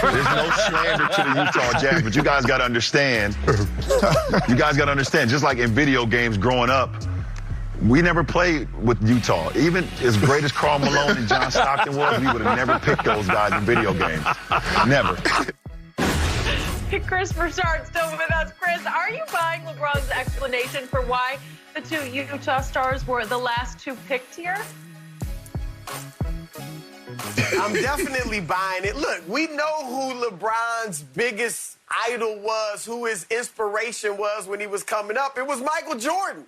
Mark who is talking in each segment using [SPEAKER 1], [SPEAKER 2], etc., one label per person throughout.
[SPEAKER 1] There's no slander to the Utah Jazz, but you guys got to understand. You guys got to understand, just like in video games growing up, we never played with Utah. Even as great as Karl Malone and John Stockton was, we would have never picked those guys in video games. Never.
[SPEAKER 2] Chris Broussard still with us. Chris, are you buying LeBron's explanation for why the two Utah Stars were the last two picked here?
[SPEAKER 3] I'm definitely buying it. Look, we know who LeBron's biggest idol was, who his inspiration was when he was coming up. It was Michael Jordan.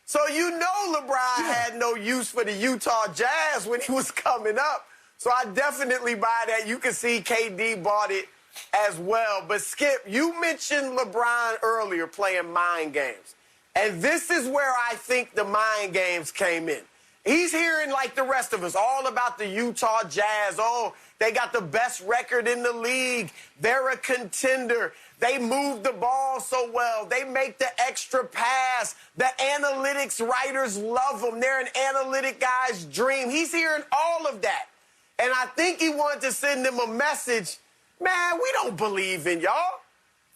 [SPEAKER 3] So you know LeBron had no use for the Utah Jazz when he was coming up. So I definitely buy that. You can see KD bought it as well. But, Skip, you mentioned LeBron earlier playing mind games. And this is where I think the mind games came in. He's hearing, like the rest of us, all about the Utah Jazz. Oh, they got the best record in the league. They're a contender. They move the ball so well. They make the extra pass. The analytics writers love them. They're an analytic guy's dream. He's hearing all of that. And I think he wanted to send them a message. Man, we don't believe in y'all.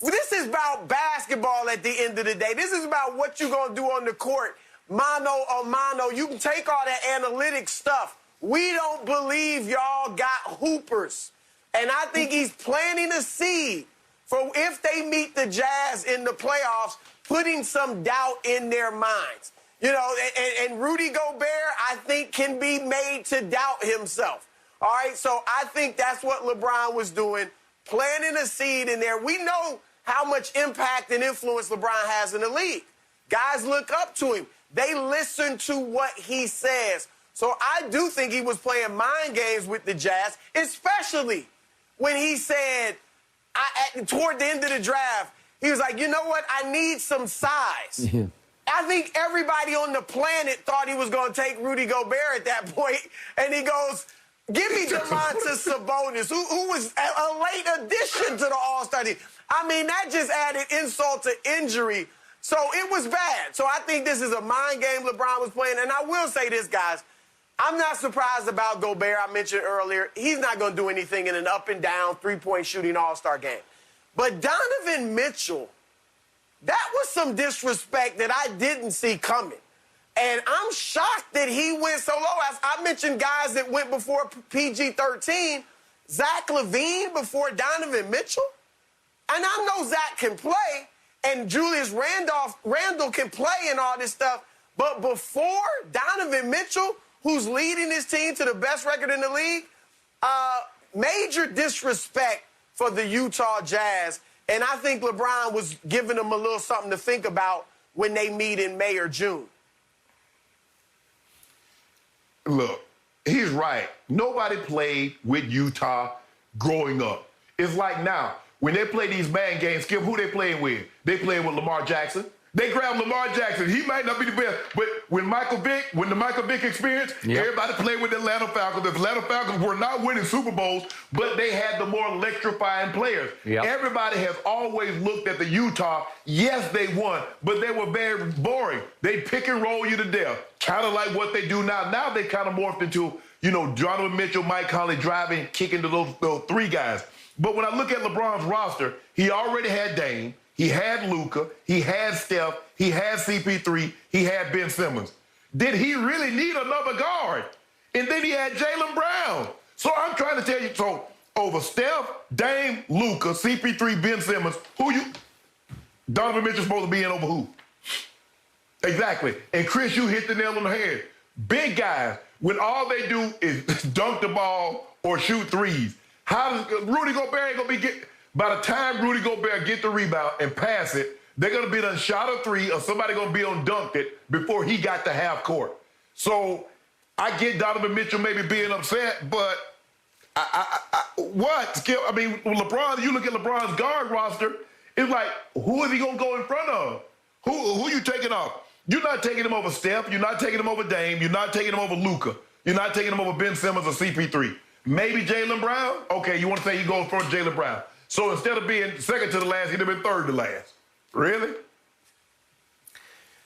[SPEAKER 3] This is about basketball at the end of the day. This is about what you're going to do on the court. Mano a mano. You can take all that analytic stuff. We don't believe y'all got hoopers. And I think he's planting a seed for if they meet the Jazz in the playoffs, putting some doubt in their minds. You know, and Rudy Gobert, I think, can be made to doubt himself. All right, so I think that's what LeBron was doing, planting a seed in there. We know how much impact and influence LeBron has in the league. Guys look up to him. They listen to what he says. So I do think he was playing mind games with the Jazz, especially when he said, toward the end of the draft, he was like, you know what? I need some size. Yeah. I think everybody on the planet thought he was going to take Rudy Gobert at that point. And he goes, give me Domantas Sabonis, who was a late addition to the All-Star team. I mean, that just added insult to injury. So it was bad. So I think this is a mind game LeBron was playing. And I will say this, guys. I'm not surprised about Gobert. I mentioned earlier, he's not going to do anything in an up-and-down, three-point shooting All-Star game. But Donovan Mitchell, that was some disrespect that I didn't see coming. And I'm shocked that he went so low. As I mentioned guys that went before PG-13, Zach LaVine before Donovan Mitchell. And I know Zach can play, and Julius Randle can play and all this stuff. But before Donovan Mitchell, who's leading his team to the best record in the league, major disrespect for the Utah Jazz. And I think LeBron was giving them a little something to think about when they meet in May or June.
[SPEAKER 4] Look, he's right. Nobody played with Utah growing up. It's like now, when they play these man games, Skip, who they playing with? They playing with Lamar Jackson. They grabbed Lamar Jackson. He might not be the best, but when the Michael Vick experience, everybody played with the Atlanta Falcons. The Atlanta Falcons were not winning Super Bowls, but they had the more electrifying players. Yep. Everybody has always looked at the Utah. Yes, they won, but they were very boring. They pick and roll you to death, kind of like what they do now. Now they kind of morphed into, you know, Donovan Mitchell, Mike Conley driving, kicking to those three guys. But when I look at LeBron's roster, he already had Dame. He had Luka, he had Steph, he had CP3, he had Ben Simmons. Did he really need another guard? And then he had Jaylen Brown. So I'm trying to tell you, so over Steph, Dame, Luka, CP3, Ben Simmons, Donovan Mitchell's supposed to be in over who? Exactly. And Chris, you hit the nail on the head. Big guys, when all they do is dunk the ball or shoot threes, how does Rudy Gobert ain't gonna be by the time Rudy Gobert get the rebound and pass it, they're going to be done shot a three or somebody going to be on dunked it before he got to half court. So I get Donovan Mitchell maybe being upset, but what, Skip? I mean, LeBron, you look at LeBron's guard roster, it's like, who is he going to go in front of? Who you taking off? You're not taking him over Steph. You're not taking him over Dame. You're not taking him over Luka. You're not taking him over Ben Simmons or CP3. Maybe Jaylen Brown? Okay, you want to say he goes for Jaylen Brown. So instead of being second to the last, he'd have been third to last. Really?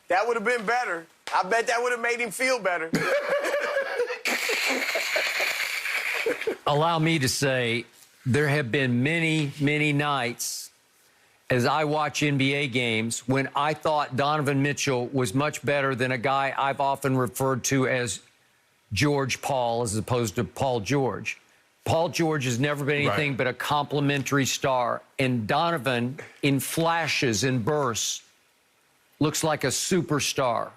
[SPEAKER 3] That would have been better. I bet that would have made him feel better.
[SPEAKER 5] Allow me to say, there have been many, many nights as I watch NBA games when I thought Donovan Mitchell was much better than a guy I've often referred to as George Paul as opposed to Paul George. Paul George has never been anything but a complimentary star. And Donovan, in flashes and bursts, looks like a superstar.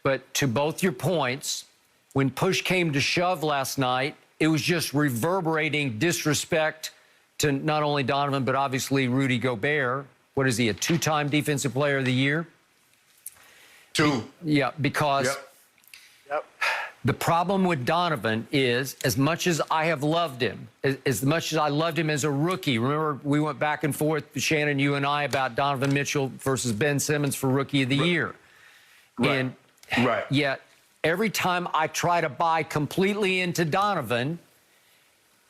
[SPEAKER 5] But to both your points, when push came to shove last night, it was just reverberating disrespect to not only Donovan, but obviously Rudy Gobert. What is he, a two-time Defensive Player of the Year?
[SPEAKER 4] Two.
[SPEAKER 5] Yeah, because the problem with Donovan is, as much as I have loved him, as much as I loved him as a rookie, remember we went back and forth, Shannon, you and I, about Donovan Mitchell versus Ben Simmons for Rookie of the Year. And yet, every time I try to buy completely into Donovan,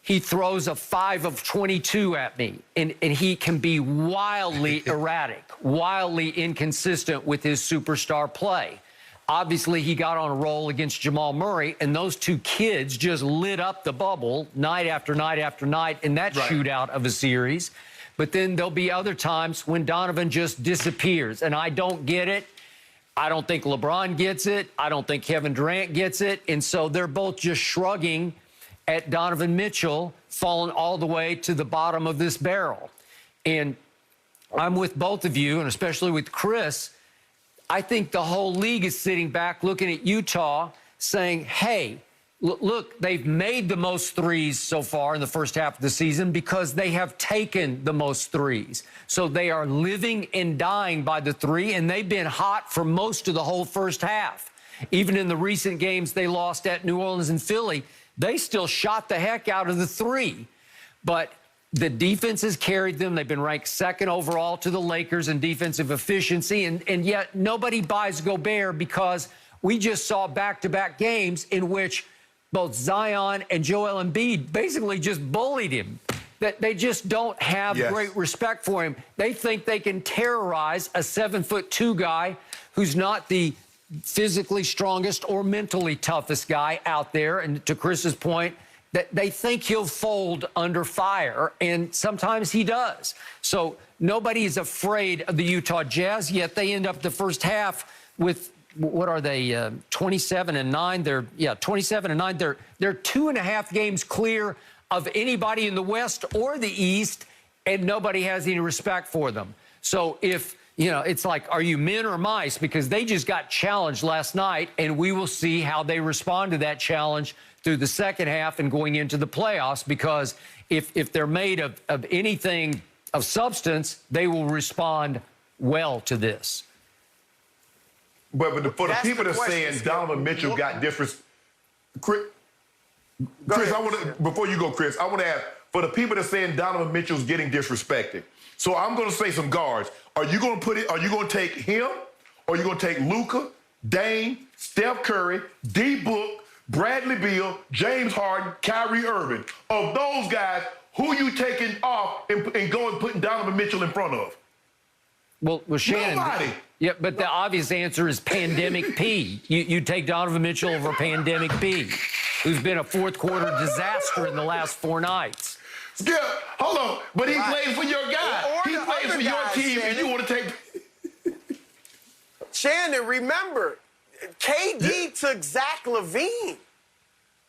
[SPEAKER 5] he throws a 5 of 22 at me, and he can be wildly erratic, wildly inconsistent with his superstar play. Obviously, he got on a roll against Jamal Murray, and those two kids just lit up the bubble night after night after night in that shootout of a series. But then there'll be other times when Donovan just disappears, and I don't get it. I don't think LeBron gets it. I don't think Kevin Durant gets it. And so they're both just shrugging at Donovan Mitchell, falling all the way to the bottom of this barrel. And I'm with both of you, and especially with Chris. I think the whole league is sitting back looking at Utah saying, hey, look, they've made the most threes so far in the first half of the season because they have taken the most threes. So they are living and dying by the three, and they've been hot for most of the whole first half. Even in the recent games they lost at New Orleans and Philly, they still shot the heck out of the three. But the defense has carried them. They've been ranked second overall to the Lakers in defensive efficiency, and yet nobody buys Gobert because we just saw back-to-back games in which both Zion and Joel Embiid basically just bullied him. That they just don't have great respect for him. They think they can terrorize a 7'2" guy who's not the physically strongest or mentally toughest guy out there. And to Chris's point, that they think he'll fold under fire, and sometimes he does. So nobody is afraid of the Utah Jazz, yet they end up the first half with, what are they, 27-9? They're 27-9. They're 2.5 games clear of anybody in the West or the East, and nobody has any respect for them. So if, it's like, are you men or mice? Because they just got challenged last night, and we will see how they respond to that challenge through the second half and going into the playoffs, because if they're made of anything of substance, they will respond well to this.
[SPEAKER 4] But for the people that are saying Donovan Mitchell got different, Chris, I want to, before you go, Chris, I want to ask, for the people that are saying Donovan Mitchell's getting disrespected, so I'm going to say some guards. Are you going to take him, or are you going to take Luka, Dame, Steph Curry, D-Book, Bradley Beal, James Harden, Kyrie Irving? Of those guys, who you taking off and going putting Donovan Mitchell in front of? Well, Shannon. Nobody.
[SPEAKER 5] Yeah, but the obvious answer is Pandemic P. You take Donovan Mitchell over Pandemic P, who's been a fourth-quarter disaster in the last 4 nights.
[SPEAKER 4] Skip, hold on. But he plays for your guy. He plays for your team, and you want to take...
[SPEAKER 3] Shannon, remember, KD took Zach LaVine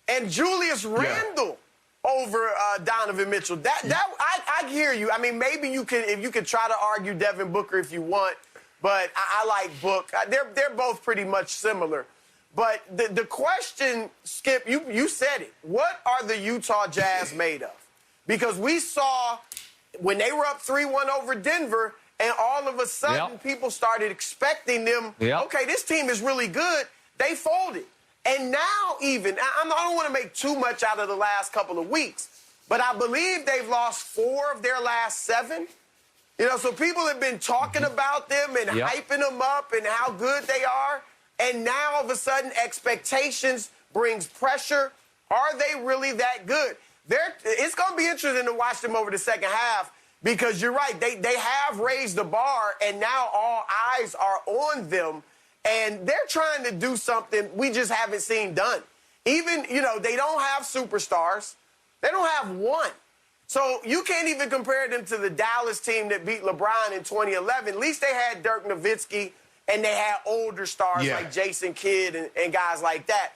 [SPEAKER 3] and Julius Randle over Donovan Mitchell. I hear you. I mean, maybe you could try to argue Devin Booker if you want, but I like Book. They're both pretty much similar. But the question, Skip, you said it. What are the Utah Jazz made of? Because we saw when they were up 3-1 over Denver, and all of a sudden people started expecting them, okay, this team is really good. They folded. And now even, I don't want to make too much out of the last couple of weeks, but I believe they've lost 4 of their last 7. So people have been talking about them and hyping them up and how good they are. And now all of a sudden expectations brings pressure. Are they really that good? It's going to be interesting to watch them over the second half, because you're right. They have raised the bar, and now all eyes are on them. And they're trying to do something we just haven't seen done. Even, they don't have superstars. They don't have one. So you can't even compare them to the Dallas team that beat LeBron in 2011. At least they had Dirk Nowitzki, and they had older stars like Jason Kidd and guys like that.